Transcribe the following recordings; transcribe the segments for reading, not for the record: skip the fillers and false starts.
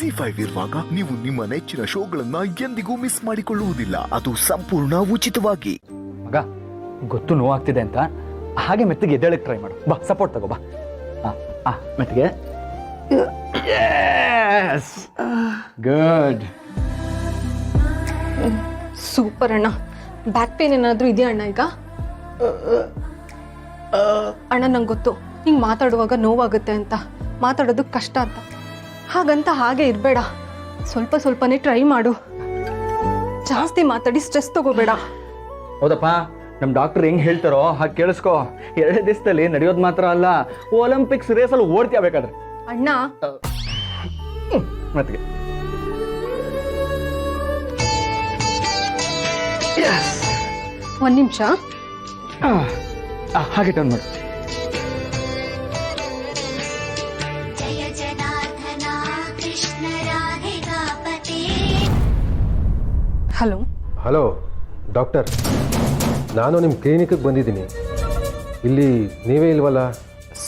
ZEE5 ಇರುವಾಗ ನೀವು ನಿಮ್ಮ ನೆಚ್ಚಿನ ಶೋಗಳನ್ನ ಎಂದಿಗೂ ಮಿಸ್ ಮಾಡಿಕೊಳ್ಳುವುದಿಲ್ಲ. ಅದು ಸಂಪೂರ್ಣ ಉಚಿತವಾಗಿ. ಮಗ ಗೊತ್ತು ನೋವಾಗ್ತಿದೆ ಅಂತ, ಹಾಗೆ ಮೆತ್ತಿಗೆ ಎದ್ದೇಳಕ್ಕೆ ಟ್ರೈ ಮಾಡು. ಬಾ, ಸಪೋರ್ಟ್ ತಗೋ ಬಾ. ಮೆತ್ತಿಗೆ. ಗುಡ್. ಸೂಪರ್ ಅಣ್ಣ. ಬ್ಯಾಕ್ ಪೇನ್ ಏನಾದರೂ ಇದೆಯಾ ಅಣ್ಣ ಈಗ? ಅಣ್ಣ ನಂಗೆ ಗೊತ್ತು ಹಿಂಗೆ ಮಾತಾಡುವಾಗ ನೋವಾಗುತ್ತೆ ಅಂತ, ಮಾತಾಡೋದು ಕಷ್ಟ ಅಂತ. ಹಾಗಂತ ಹಾಗೆ ಇರಬೇಡ, ಸ್ವಲ್ಪ ಸ್ವಲ್ಪನೇ ಟ್ರೈ ಮಾಡು. ಜಾಸ್ತಿ ಮಾತಾಡಿ ಸ್ಟ್ರೆಸ್ ತಗೋಬೇಡ. ಹೌದಪ್ಪ, ನಮ್ಮ ಡಾಕ್ಟರ್ ಹೆಂಗ್ ಹೇಳ್ತಾರೋ ಹಾಗೆ ಕೇಳಿಸ್ಕೋ. 2 ದಿವಸದಲ್ಲಿ ನಡೆಯೋದು ಮಾತ್ರ ಅಲ್ಲ, ಒಲಿಂಪಿಕ್ಸ್ ರೇಸಲ್ಲಿ ಓಡ್ತೀಯ ಬೇಕಾದ್ರೆ. ಅಣ್ಣ ಮತ್ತೆ ಒಂದು ನಿಮಿಷ ಹಾಗೆ ಟರ್ನ್ ಮಾಡು. ಹಲೋ. ಹಲೋ ಡಾಕ್ಟರ್, ನಾನು ನಿಮ್ಮ ಕ್ಲಿನಿಕ್ಗೆ ಬಂದಿದ್ದೀನಿ. ಇಲ್ಲಿ ನೀವೇ ಇಲ್ವಲ್ಲ?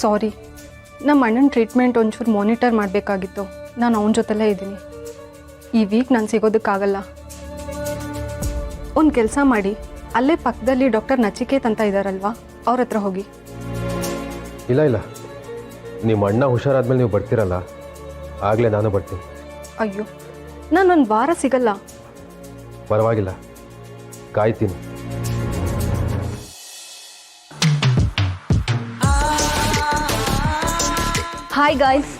ಸಾರಿ, ನಮ್ಮ ಅಣ್ಣನ ಟ್ರೀಟ್ಮೆಂಟ್ ಒಂಚೂರು ಮಾನಿಟರ್ ಮಾಡಬೇಕಾಗಿತ್ತು. ನಾನು ಅವನ ಜೊತೆಲೇ ಇದ್ದೀನಿ. ಈ ವೀಕ್ ನಾನು ಸಿಗೋದಕ್ಕಾಗಲ್ಲ. ಒಂದು ಕೆಲಸ ಮಾಡಿ, ಅಲ್ಲೇ ಪಕ್ಕದಲ್ಲಿ ಡಾಕ್ಟರ್ ನಚಿಕೇತ್ ಅಂತ ಇದ್ದಾರಲ್ವಾ, ಅವ್ರ ಹತ್ರ ಹೋಗಿ. ಇಲ್ಲ, ನಿಮ್ಮ ಅಣ್ಣ ಹುಷಾರಾದ್ಮೇಲೆ ನೀವು ಬರ್ತೀರಲ್ಲ, ಆಗಲೇ ನಾನು ಬರ್ತೀನಿ. ಅಯ್ಯೋ, ನಾನೊಂದು ವಾರ ಸಿಗಲ್ಲ. ಪರವಾಗಿಲ್ಲ, ಕಾಯ್ತೀನಿ. ಹಾಯ್ ಗಾಯ್ಸ್,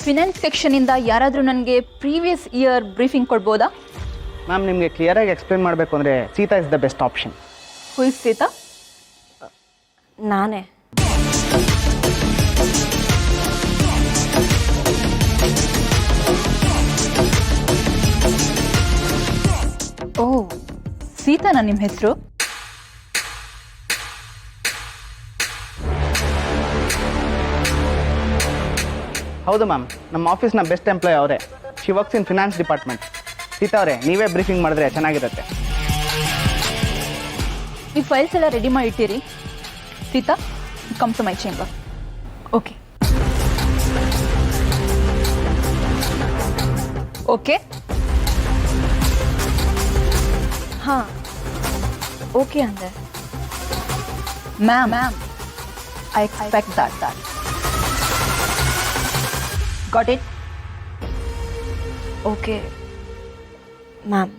ಫಿನಾನ್ಸ್ ಸೆಕ್ಷನಿಂದ ಯಾರಾದರೂ ನನಗೆ ಪ್ರೀವಿಯಸ್ ಇಯರ್ ಬ್ರೀಫಿಂಗ್ ಕೊಡ್ಬೋದಾ? ಮ್ಯಾಮ್, ನಿಮಗೆ ಕ್ಲಿಯರಾಗಿ ಎಕ್ಸ್ಪ್ಲೇನ್ ಮಾಡಬೇಕು ಅಂದರೆ Sita is the best option. Who is Sita? ನಾನೇ. ಓ, ಸೀತಾನಾ ನಿಮ್ಮ ಹೆಸರು? ಹೌದು ಮ್ಯಾಮ್, ನಮ್ಮ ಆಫೀಸ್ನ ಬೆಸ್ಟ್ ಎಂಪ್ಲಾಯ್ ಅವರೇ. She works in finance department. Sita ಅವರೇ, ನೀವೇ ಬ್ರೀಫಿಂಗ್ ಮಾಡಿದ್ರೆ ಚೆನ್ನಾಗಿರುತ್ತೆ. ಈ ಫೈಲ್ಸ್ ಎಲ್ಲ ರೆಡಿ ಮಾಡಿ ಇಟ್ಟಿರಿ. Sita, come to my chamber. Okay okay ಹಾಂ, ಓಕೆ ಅಂದೆ. Ma'am, I expect that. Got it? Okay ma'am.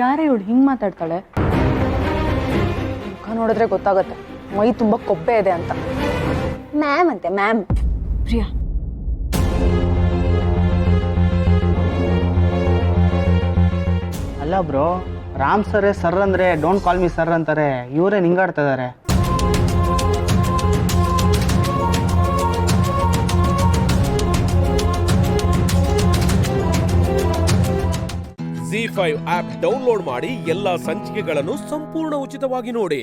ಯಾರೇ ಇವಳು ಹಿಂಗೆ ಮಾತಾಡ್ತಾಳೆ? ಮುಖ ನೋಡಿದ್ರೆ ಗೊತ್ತಾಗುತ್ತೆ ಮೈ ತುಂಬ ಕೊಬ್ಬೆ ಇದೆ ಅಂತ. ಮ್ಯಾಮ್ ಅಂತೆ, ಮ್ಯಾಮ್. ಪ್ರಿಯಾ, ಅಲ್ಲ ಬ್ರೋ, ರಾಮ್ ಸರೇ ಸರ್ ಅಂದರೆ ಡೋಂಟ್ ಕಾಲ್ ಮಿ ಸರ್ ಅಂತಾರೆ. ಇವರೇ ನಿಂಗಾಡ್ತಾ ಇದ್ದಾರೆ. ZEE5 ಆಪ್ ಡೌನ್ಲೋಡ್ ಮಾಡಿ ಎಲ್ಲಾ ಸಂಚಿಕೆಗಳನ್ನು ಸಂಪೂರ್ಣ ಉಚಿತವಾಗಿ ನೋಡಿ.